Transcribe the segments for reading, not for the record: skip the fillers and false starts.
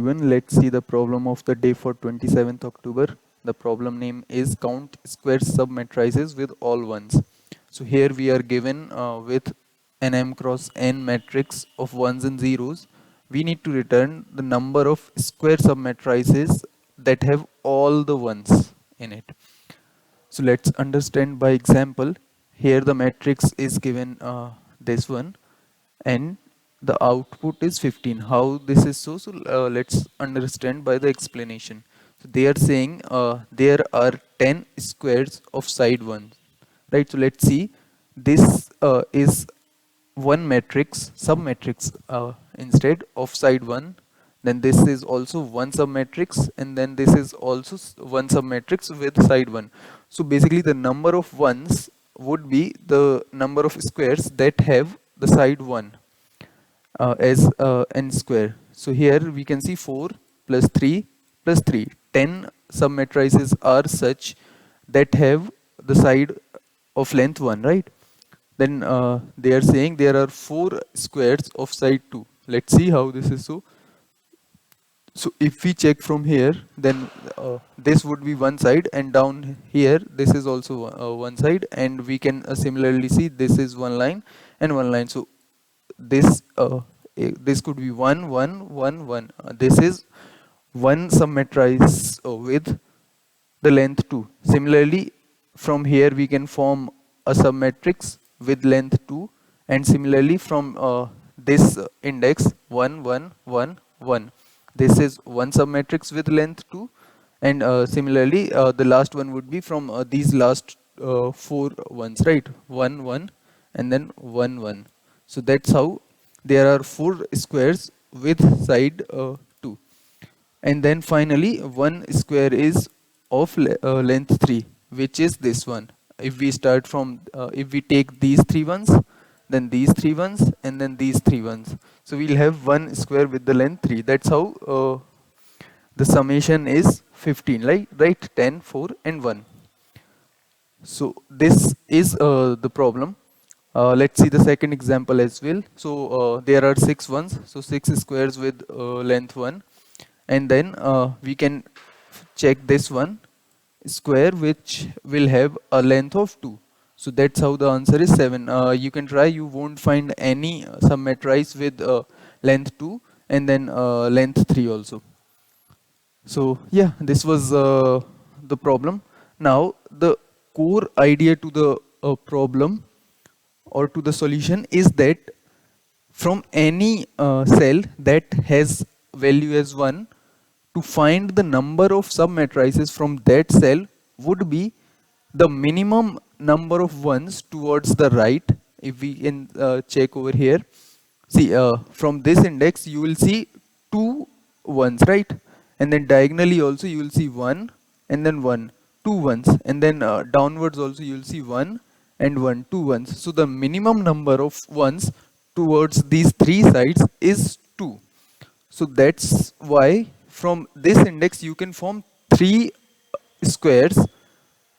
Everyone, let's see the problem of the day for 27th October. The problem name is count square submatrices with all ones. So here we are given with an m cross n matrix of ones and zeros. We need to return the number of square submatrices that have all the ones in it. So let's understand by example. Here the matrix is given this one, and the output is 15. How this is so? So let's understand by the explanation. So they are saying there are 10 squares of side 1, right? So let's see. This is one matrix, submatrix instead of side 1. Then this is also one submatrix, and then this is also one submatrix with side 1. So basically the number of ones would be the number of squares that have the side 1 as n square. So here we can see 4 plus 3 plus 3. 10 submatrices are such that have the side of length 1, right? Then they are saying there are 4 squares of side 2. Let's see how this is so. So if we check from here, then this would be one side, and down here this is also one side, and we can similarly see this is one line and one line. So this could be 1 1 1 1. This is one submatrice with the length 2. Similarly, from here we can form a submatrix with length 2, and similarly from this index 1 1 1 1. This is one submatrix with length 2, and similarly the last one would be from these last 4 ones, right? 1 1 and then 1 1. So that's how there are 4 squares with side 2. And then finally one square is of length 3, which is this one. If we start from if we take these 3 ones, then these 3 ones, and then these 3 ones, so we'll have one square with the length 3. That's how the summation is 15, right? 10 4 and 1. So this is the problem. Let's see the second example as well. So there are 6 ones, so 6 squares with length 1, and then we can check this one square which will have a length of 2. So that's how the answer is 7. You can try, you won't find any submatrice with length 2 and then length 3 also. So yeah, this was the problem. Now the core idea to the problem or to the solution is that from any cell that has value as 1, to find the number of submatrices from that cell would be the minimum number of ones towards the right. If we can check over here, see from this index you will see 2 ones, right? And then diagonally also you will see 1 and then 1, 2 ones, and then downwards also you will see 1 and 1, 2 ones. So the minimum number of ones towards these 3 sides is 2. So that's why from this index you can form 3 squares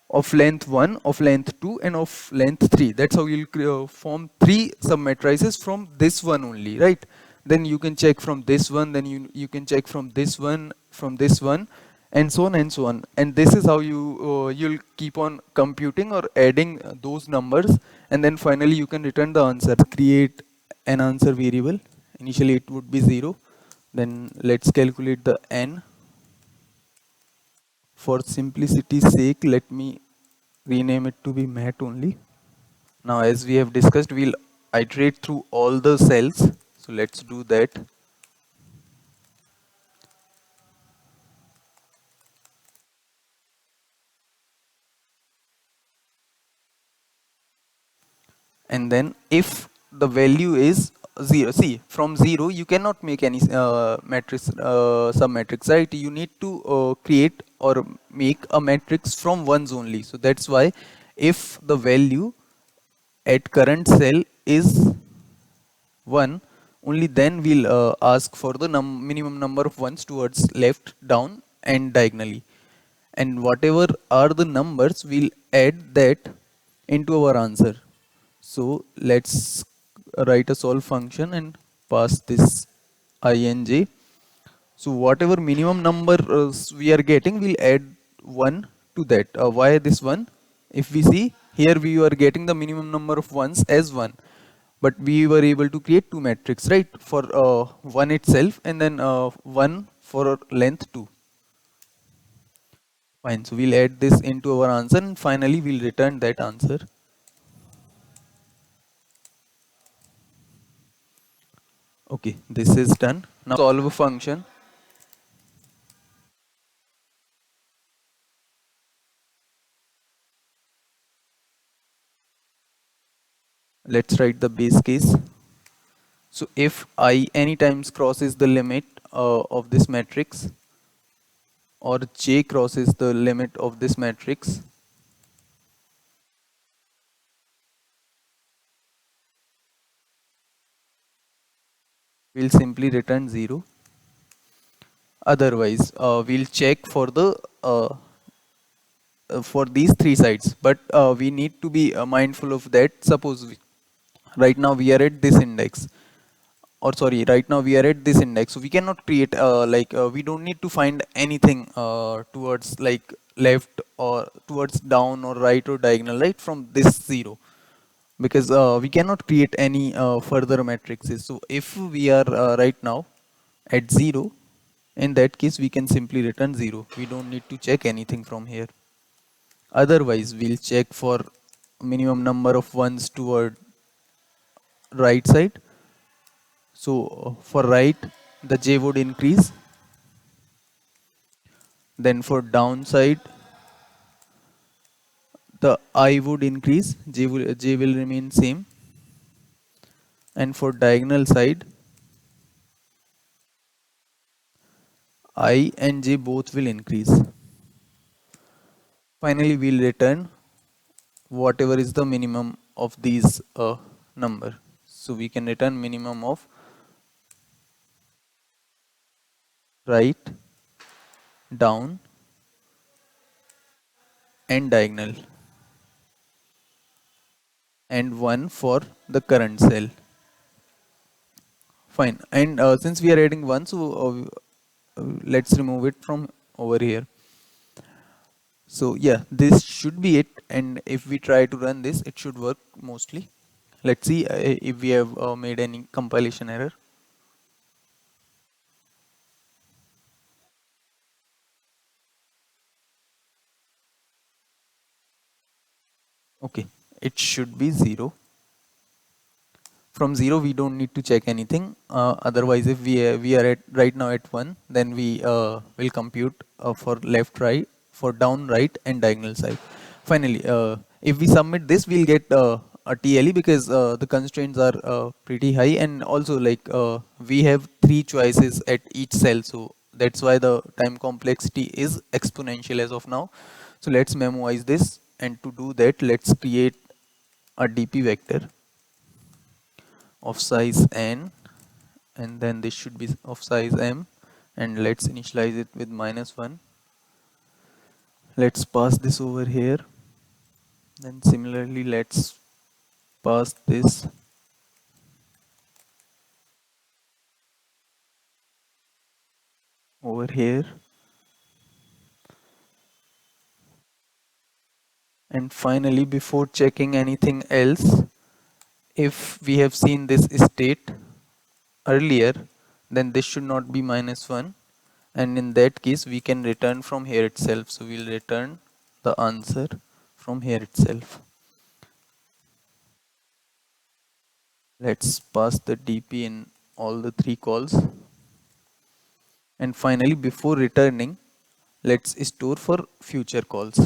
of length 1, of length 2 and of length 3. That's how you'll form 3 submatrices from this one only, right? Then you can check from this one, then you can check from this one, and so on and so on. And this is how you'll keep on computing or adding those numbers, and then finally you can return the answer. Create an answer variable. Initially it would be 0. Then let's calculate the n. For simplicity's sake, let me rename it to be mat only. Now as we have discussed, we'll iterate through all the cells. So let's do that. And then if the value is 0, see from 0 you cannot make any matrix submatrix, right? You need to create or make a matrix from ones only. So that's why if the value at current cell is 1, only then we'll ask for the minimum number of ones towards left, down and diagonally, and whatever are the numbers we'll add that into our answer. So let's write a solve function and pass this ing. So whatever minimum number we are getting, we'll add 1 to that. Why this 1? If we see here, we were getting the minimum number of ones as 1, but we were able to create two matrices, right? For 1 itself, and then 1 for length 2. Fine. So we'll add this into our answer, and finally we'll return that answer. Okay, this is done. Now solve a function. Let's write the base case. So if I any times crosses the limit of this matrix, or j crosses the limit of this matrix, we'll simply return 0. Otherwise, we'll check for these three sides, but we need to be mindful of that. Suppose right now we are at this index, or sorry, right now we are at this index, so we cannot create we don't need to find anything towards like left or towards down or right or diagonal, right, from this 0, because we cannot create any further matrices. So if we are right now at 0, in that case we can simply return 0. We don't need to check anything from here. Otherwise, we'll check for minimum number of ones toward right side. So for right, the j would increase. Then for downside, the I would increase. J will remain same. And for diagonal side, I and j both will increase. Finally, we'll return whatever is the minimum of these number. So we can return minimum of right, down, and diagonal, and 1 for the current cell. Fine. And since we are adding 1, so let's remove it from over here. So yeah, this should be it. And if we try to run this, it should work mostly. Let's see if we have made any compilation error. Okay, it should be 0. From 0, we don't need to check anything. Otherwise, if we are at right now at 1, then we will compute for left, right, for down, right, and diagonal side. Finally, if we submit this, we'll get a TLE, because the constraints are pretty high, and also like we have 3 choices at each cell, so that's why the time complexity is exponential as of now. So let's memoize this, and to do that, let's create a DP vector of size n, and then this should be of size m, and let's initialize it with -1. Let's pass this over here, then similarly let's pass this over here, and finally, before checking anything else, if we have seen this state earlier, then this should not be -1, and in that case we can return from here itself. So we'll return the answer from here itself. Let's pass the DP in all the 3 calls, and finally, before returning, let's store for future calls.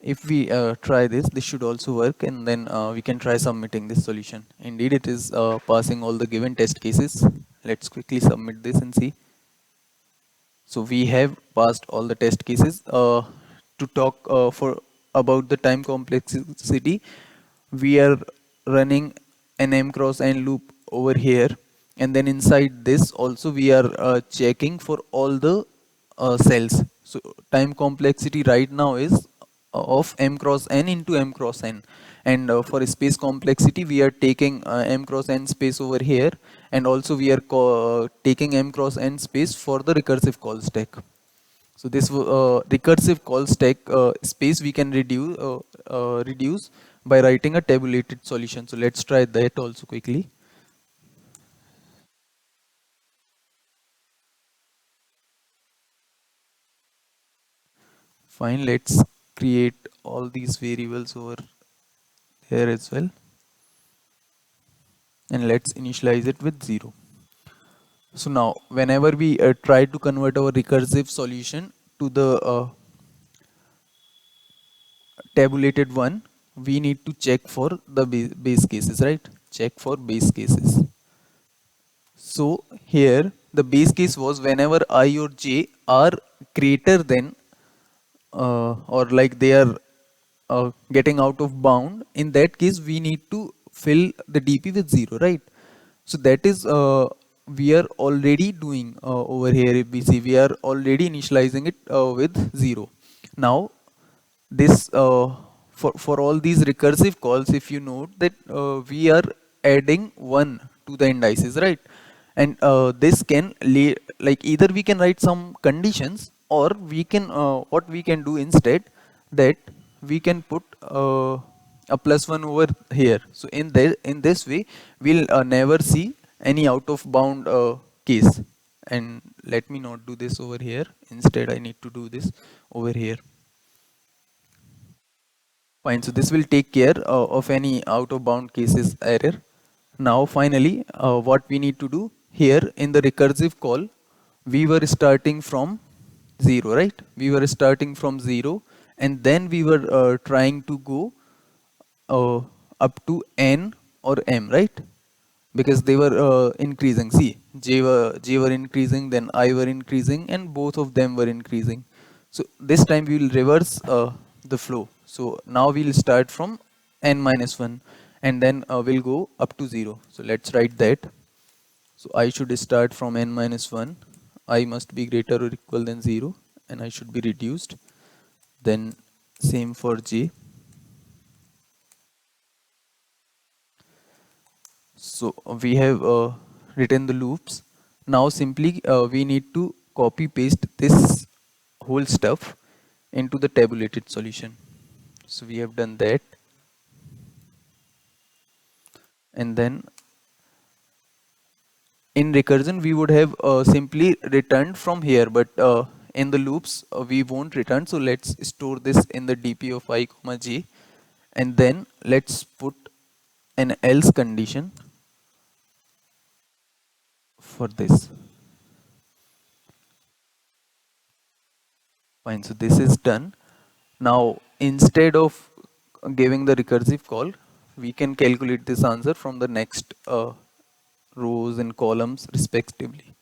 If we try this should also work, and then we can try submitting this solution. Indeed, it is passing all the given test cases. Let's quickly submit this and see. So we have passed all the test cases. To talk for about the time complexity, we are running an m cross n loop over here, and then inside this also we are checking for all the cells. So time complexity right now is of m cross n into m cross n, and for space complexity we are taking m cross n space over here, and also we are taking m cross n space for the recursive call stack. So this recursive call stack space we can reduce by writing a tabulated solution. So let's try that also quickly. Fine, let's create all these variables over here as well, and let's initialize it with 0. So now whenever we try to convert our recursive solution to the tabulated one, we need to check for the base cases, right? Check for base cases. So here the base case was whenever I or j are greater than or like they are getting out of bound. In that case we need to fill the dp with 0, right? So that is we are already doing over here. If we see, we are already initializing it with 0. Now this for all these recursive calls, if you note that we are adding 1 to the indices, right? And this can like either we can write some conditions, or we can what we can do instead, that we can put a +1 over here. So in this way we'll never see any out of bound case. And let me not do this over here, instead I need to do this over here. Fine, so this will take care of any out of bound cases error. Now finally, what we need to do here in the recursive call, we were starting from 0, right? We were starting from 0, and then we were trying to go uh, up to n or m, right? Because they were increasing. See, j were increasing, then I were increasing, and both of them were increasing. So this time we will reverse the flow. So now we'll start from n minus 1, and then we'll go up to 0. So let's write that. So I should start from n minus 1. I must be greater or equal than 0, and I should be reduced. Then same for j. So we have written the loops. Now simply we need to copy paste this whole stuff into the tabulated solution. So we have done that, and then in recursion we would have simply returned from here, but in the loops we won't return. So let's store this in the dp of I comma j, and then let's put an else condition for this. Fine, so this is done. Now instead of giving the recursive call, we can calculate this answer from the next rows and columns respectively.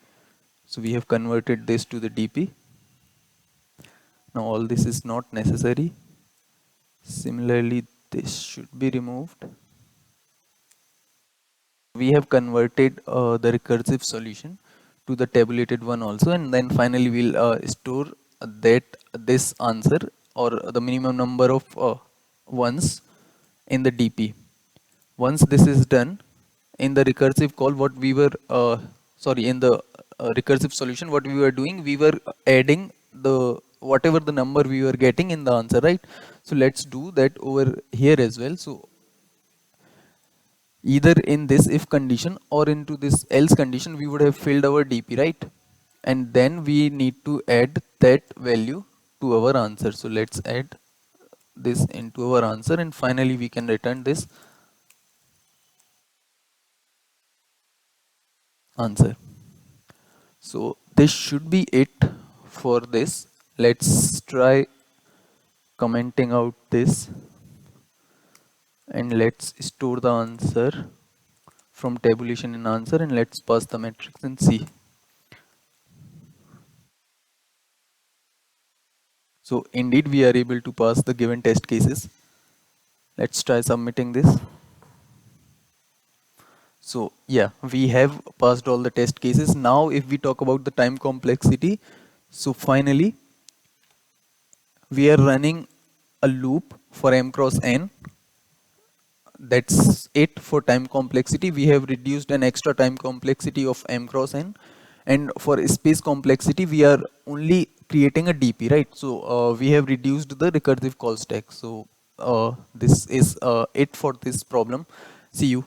So we have converted this to the dp. Now all this is not necessary. Similarly, this should be removed. We have converted the recursive solution to the tabulated one also, and then finally we'll store that this answer or the minimum number of ones in the dp. Once this is done, in the recursive call, what we were sorry, in the recursive solution, what we were doing, we were adding the whatever the number we were getting in the answer, right? So let's do that over here as well. So either in this if condition or into this else condition, we would have filled our dp, right? And then we need to add that value to our answer. So let's add this into our answer, and finally we can return this answer. So this should be it for this. Let's try commenting out this, and let's store the answer from tabulation in answer, and let's pass the matrix and see. So indeed we are able to pass the given test cases. Let's try submitting this. So yeah, we have passed all the test cases. Now if we talk about the time complexity, so finally we are running a loop for m cross n. that's it for time complexity. We have reduced an extra time complexity of m cross n, and for space complexity we are only creating a DP, right? So we have reduced the recursive call stack. So this is it for this problem. See you.